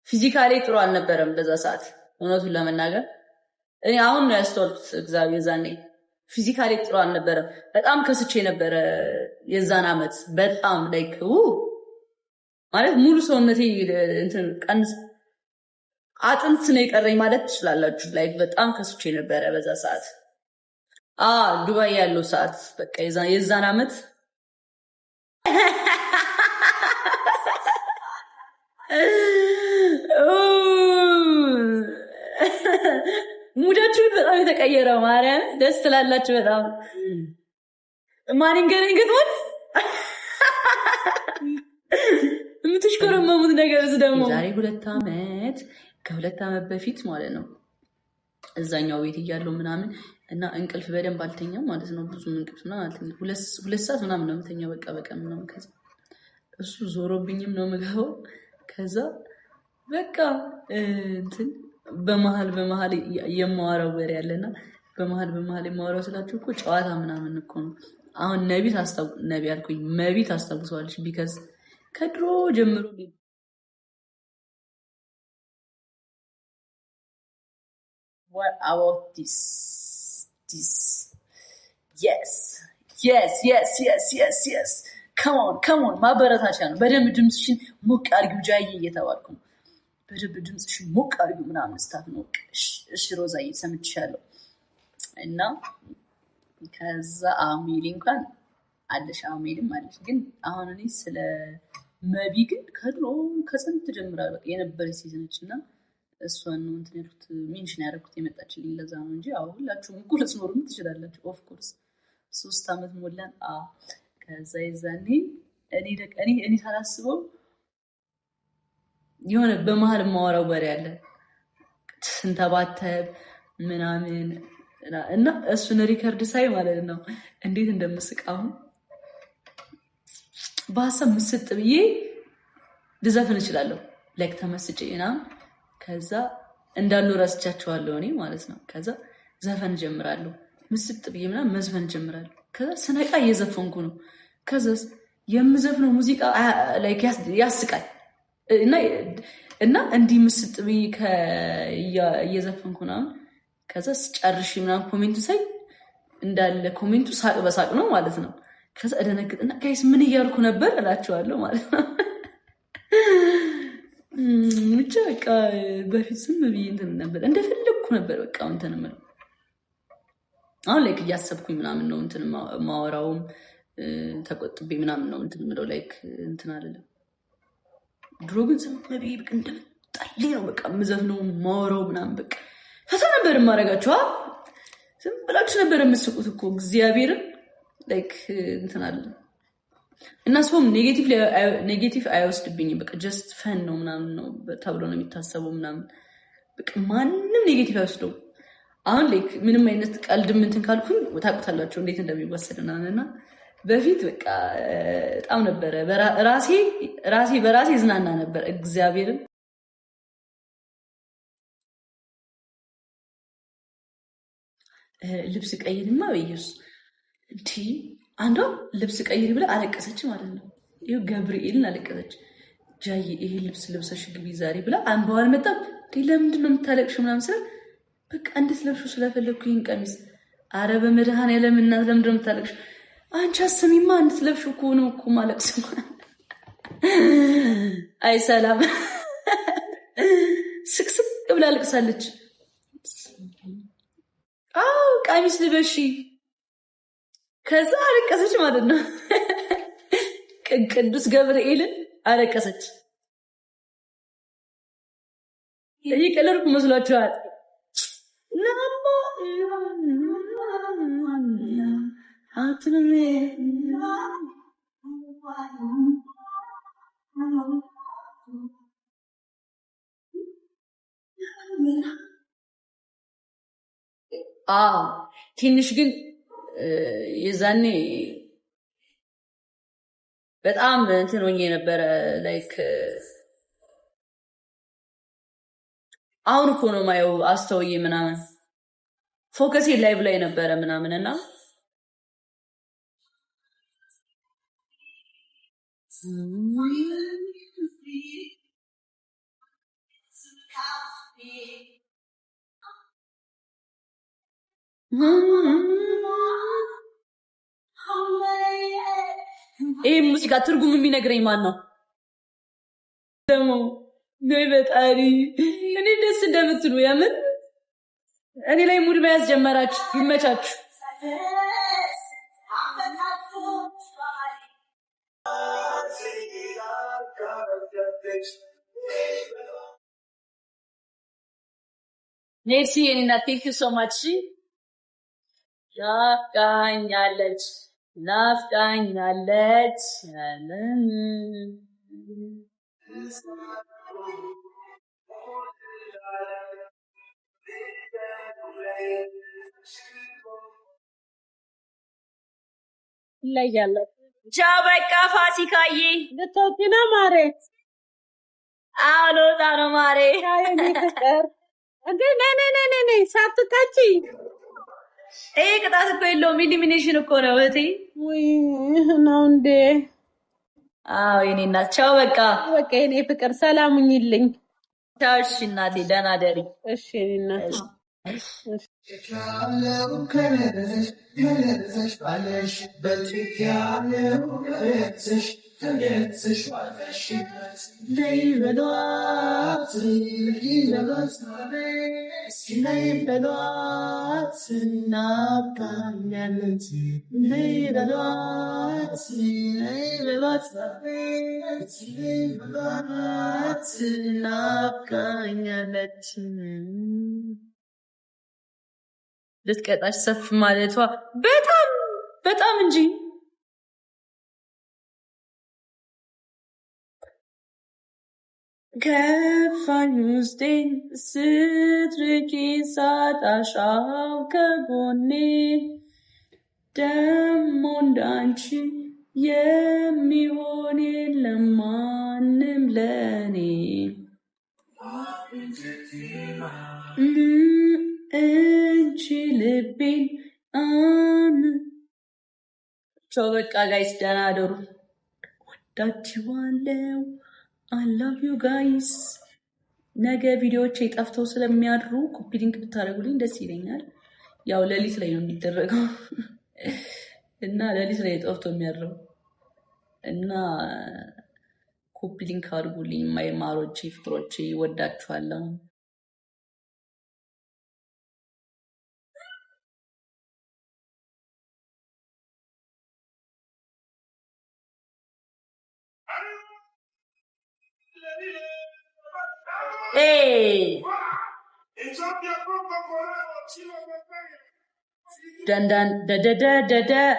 ፊዚካሊ ጥሩ አልነበረም በዛ ሰዓት እውነቱን ለመናገር እኔ አሁን ነው ያስተዋልኩት እግዚአብሔር ዛኔ ፊዚካሊ ጥሩ አልነበረም በጣም ከስቼ ነበረ የዛን አመት በጣም ላይክ ማለት ሙሉ ሰውነቴ እንትን ቀንስ አጥንት ነው የቀረኝ ማለት ትችላላችሁ ላይክ በጣም ከስቼ ነበረ በዛ ሰዓት ዱባይ ያለው ሰዓት በቃ የዛን አመት ሙዳችሁ በጣም የተቀየረ ማርያም ደስ ትላላችሁ በጣም ማን እንገረኝ ግጥሞት የምትሽከረመሙት ነገር ደግሞ ዛሬ 2 አመት ከ2 አመት በፊት ማለት ነው እዛኛው ቤት እያለው ምናምን እና እንቅልፍ በደንብ አልተኛም ማለት ነው ብዙ እንቅልፍ ነው አልተኛም 2 ሰዓት ምናምን ነው የምተኛው በቃ ምናምን ከዛ እሱ ዞሮብኝም ነው የምገባው ከዛ በቃ እንትን በመሃል የማወራው ወሬ ያለና በመሃል የማወራው ስላችሁ እኮ ጨዋታ ምናምን እኮ ነው አሁን ነቢ አልኩኝ መቢት አስታውሰዋለች ቢካዝ ከድሮ ጀምሮ what about this yes come on ማበረታቻ ነው በደንብ ድምጽሽን ሞቅ አድርጊው ጃዬ እየተባልኩ ነው በደንብ ድምጽሽን ሞቅ አድርጊው ምናምን ስታት ነው እሺ ሮዛዬ ሰምቻለሁ እና ከዛ አሚሊ እንኳን አለሽ አሚሊም አለሽ ግን አሁን እኔ ስለ መቢ ግን ከድሮ ከስንት ጀምራ በቃ የነበረች ሲዝንችና እሷን ነው እንትን ያልኩት ሜንሽን ያደረኩት የመጣችልኝ ለዛ ነው እንጂ አሁን ሁላችሁም እኮ ልትኖሩም ትችላላችሁ ኦፍ ኮርስ 3 አመት ሞላን ከዛ ይዛኔ እኔ ሳላስበው የሆነ በመሃል ማወራው ወሬ አለ ስንተባተብ ምናምን እና እሱን ሪከርድ ሳይ ማለት ነው እንዴት እንደምስቃው በሀሳብ ምስጥ ብዬ ልዘፍን እችላለሁ ላይክ ተመስጬና ከዛ እንዳሉ ረስቻቸዋለሁ እኔ ማለት ነው ከዛ ዘፈን ጀምራለሁ ምስጥ ብዬ ምናምን መዝፈን ጀምራለሁ ከዛ ስነቃ እየዘፈንኩ ነው ከዛ የምዘፍነው ሙዚቃ ላይክ ያስቃል እና እንዲህ ምስጥ ብዬ እየዘፈንኩ ነው ከዛ ስጨርሽ ምናምን ኮሜንቱ ሳይ እንዳለ ኮሜንቱ ሳቅ በሳቅ ነው ማለት ነው ከዛ እደነግጥና ጋይስ ምን እያልኩ ነበር እላቸዋለሁ ማለት ነው ብቻ በቃ በፊት ዝም ብዬ እንትን ነበር እንደፈለግኩ ነበር በቃ እንትን የምለው አሁን ላይክ እያሰብኩኝ ምናምን ነው እንትን ማወራውም ተቆጥቤ ምናምን ነው እንትን የምለው ላይክ እንትን አይደለም ድሮ ግን ዝም ብዬ በቃ እንደምጣልኝ ነው በቃ የምዘፍነው ማወራው ምናምን በቃ ፈታ ነበር የማደርጋችሁ ዝም ብላችሁ ነበር የምትስቁት እኮ እግዚአብሔርን ላይክ እንትን አለ እና ሰውም ኔጌቲቭ አይወስድብኝም በቃ ጀስት ፈን ነው ምናምን ነው ተብሎ ነው የሚታሰበው ምናምን በቃ ማንም ኔጌቲቭ አይወስደው አሁን ላይክ ምንም አይነት ቀልድ እንትን ካልኩኝ ታውቁታላችሁ እንዴት እንደሚወሰድ እና በፊት በቃ በጣም ነበረ በራሴ ዝናና ነበር እግዚአብሔርን ልብስ ቀይርማ በኢየሱስ እንዴ አንዷ ልብስ ቀይር ብላ አለቀሰች ማለት ነው ይሄው ገብርኤልን አለቀሰች ጃዬ ይሄ ልብስ ለብሰሽ ግቢ ዛሬ ብላ አንባዋል መጣም ለምንድን ነው የምታለቅሽው ምናምን ስለ በቃ እንድትለብሹ ስለፈለኩኝ ቀሚስ አረ በመድኃኔዓለም እናት ለምንድን ነው የምታለቅሽው አንቺ አስሚማ እንድትለብሹ እኮ ነው እኮ ማለቅስ አይ ሰላም ስቅስቅ ብላ አለቅሳለች ቀሚስ ልበሺ ከዛ አለቀሰች ማለት ነው ቅዱስ ገብርኤልን አለቀሰች እየቀለድኩ መስሏችኋል ትንሽ ግን የዛኔ በጣም እንትን ሆኜ ነበረ ላይክ አሁን እኮ ነው ማየው አስተውዬ ምናምን ፎከሴ ላይቭ ላይ ነበረ ምናምን እና ይህ ሙዚቃ ትርጉም የሚነግረኝ ማን ነው ደግሞ? ነይ በጣሪ እኔ ደስ እንደምትሉ የምን እኔ ላይ ሙድ መያዝ ጀመራችሁ። ይመቻችሁ። ኔርሲ የኔና ቴንክ ዩ ሶ ማች። ናፍቃኛለች ናፍቃኛለች ይለያለ። ቻው በቃ ፋሲካዬ ልትወጪ ነው ማሬ? አዎ ልወጣ ነው ማሬ። ፍቅር እንዴ ነይ ሳትታቺ። ይሄ ቅጣት እኮ የለውም ኢሊሚኔሽን እኮ ነው እህቴ። ወይ ነው እንዴ? አዎ የኔ እናት ቻው በቃ የኔ ፍቅር ሰላም ሁኚልኝ። ቻው እሺ እናቴ ደህና ደሪ። እሺ የኔ እናት ያለው ከነዘሽ ባለሽ በትክ ያለው ከነዘሽ ባለሽበት ነይ በሏት ነይ በሏት ናፍቃኛለች ነይ በሏት ናፍቃኛለች። ልትቀጣሽ ሰፍ ማለቷ በጣም እንጂ ከፋኝ ውስጤን ስትርቂ ሳጣሽ ከጎኔ ደሞ እንዳንቺ የሚሆን የለም ማንም ለኔ እንቺ ልቤን ቻው በቃ ጋይስ ደህና አደሩ። ወዳችኋለሁ። I love you guys። ነገ ቪዲዮዎች ጠፍተው ስለሚያድሩ ኮፒ ሊንክ ብታደርጉልኝ ደስ ይለኛል። ያው ሌሊት ላይ ነው የሚደረገው እና ሌሊት ላይ ጠፍቶ የሚያድረው እና ኮፒ ሊንክ አድርጉልኝ። ማይማሮቼ ፍቅሮቼ ወዳችኋለሁ። Hey! Dun dun da da da da da.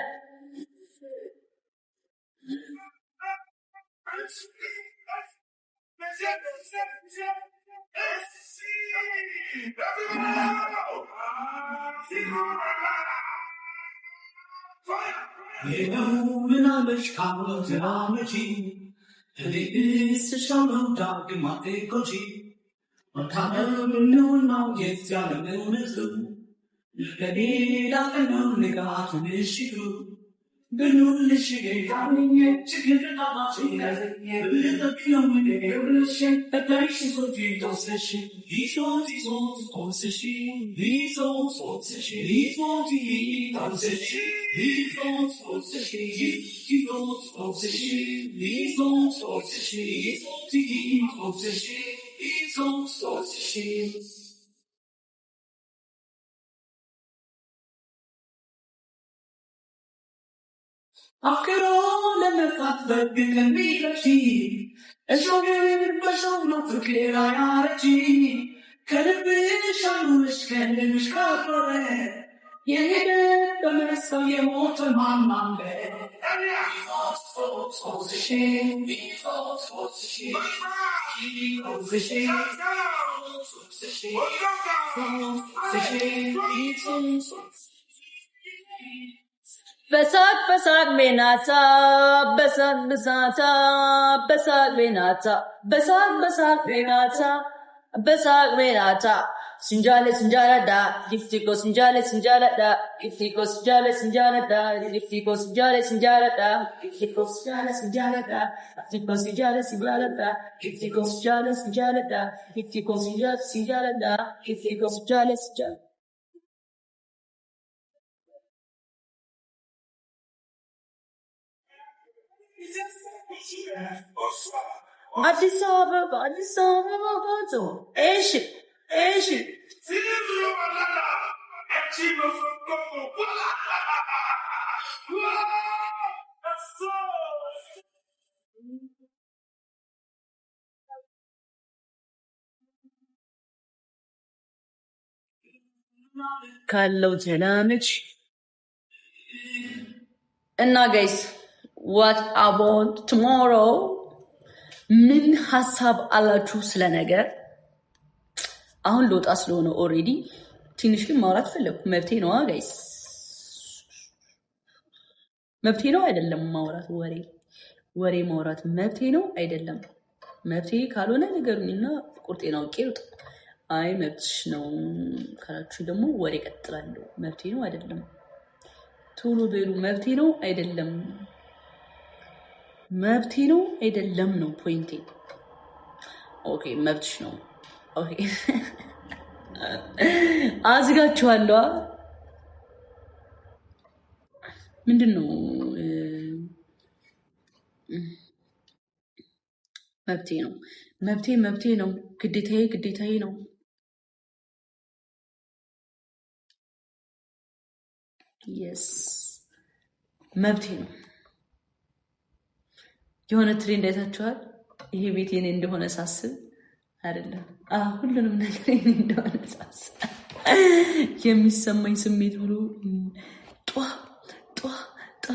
It's a shallow dark in my ecogy. But I never knew now, yes, I never knew. The day I only got an issue. The new issue, coming yet to give it up, the kilometer, shake the patience of Jesus. He's all these old session. He's all sorts of shit. He's all the session. He's all sorts of shit. He's all sorts of shit. He's all sorts of shit. He's all the shit. He's all sorts of shit. After all, and the fact that we can be a G. As long as we show not to clear our G. Can it be shown as can be discovered? Yeah, the mess of your water, man, bed. He thought was a shame. He thought was a shame. He was a shame. He was a shame. በሳቅ በሳቅ ቤናታ በሳቅ በሳታ በሳቅ ቤናታ በሳቅ በሳቅ ቤናታ በሳቅ ቤናታ Sinjale sinjala da, giftiko sinjale sinjala da, giftiko sinjale sinjala da, giftiko sinjale sinjala da, giftiko sinjale sinjala da, giftiko sinjale sinjala da, giftiko sinjale sinjala da, giftiko sinjale sinjala da, giftiko sinjale sinjala. Addis Ababa, Addis Ababa, bazo. Eşi, eşi. ካለው ሰላምች እና ጋይስ ዋት አባውት ቱሞሮ ምን ሀሳብ አላችሁ ስለ ነገር? አሁን ልወጣ ስለሆነ ኦልሬዲ ትንሽ ግን ማውራት ፈለግኩ። መብቴ ነው ጋይስ፣ መብቴ ነው አይደለም? ማውራት ወሬ ማውራት መብቴ ነው አይደለም? መብቴ ካልሆነ ንገሩኝና ቁርጤን አውቄ ልውጣ። አይ መብትሽ ነው ካላችሁ ደግሞ ወሬ ቀጥላለሁ። መብቴ ነው አይደለም? ቶሎ በሉ። መብቴ ነው አይደለም? መብቴ ነው አይደለም ነው ፖይንቴ። ኦኬ መብትሽ ነው። ኦኬ አዝጋችኋለሁ። ምንድን ነው መብቴ ነው? መብቴ ነው። ግዴታዬ ነው። የስ መብቴ ነው። የሆነ ትሬንድ አይታችኋል? ይሄ ቤት የኔ እንደሆነ ሳስብ አይደለም፣ ሁሉንም ነገር የኔ እንደሆነ ሳስብ የሚሰማኝ ስሜት ብሎ ጧ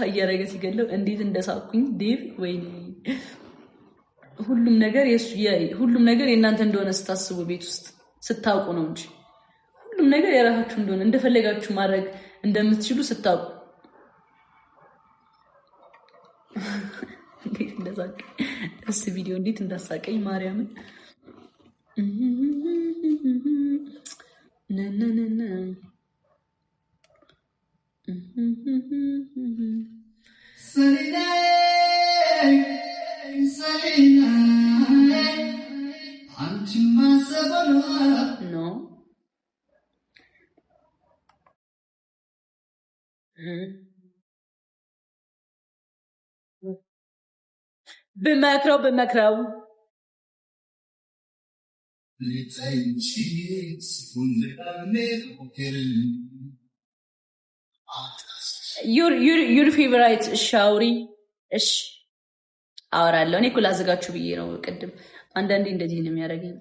እያደረገ ሲገለው እንዴት እንደሳኩኝ ዴቭ። ወይኔ ሁሉም ነገር የእናንተ እንደሆነ ስታስቡ ቤት ውስጥ ስታውቁ ነው እንጂ ሁሉም ነገር የራሳችሁ እንደሆነ እንደፈለጋችሁ ማድረግ እንደምትችሉ ስታውቁ እንዴት እንደሳቀኝ እስ ቪዲዮ እንዴት እንዳሳቀኝ ማርያምን ነነነነ ኖ ብመክረው ዩር ፌቨራይት ሻውሪ። እሺ አወራለሁ። እኔ እኮ ላዘጋችሁ ብዬ ነው ቅድም። አንዳንዴ እንደዚህ ነው የሚያደርገኝ።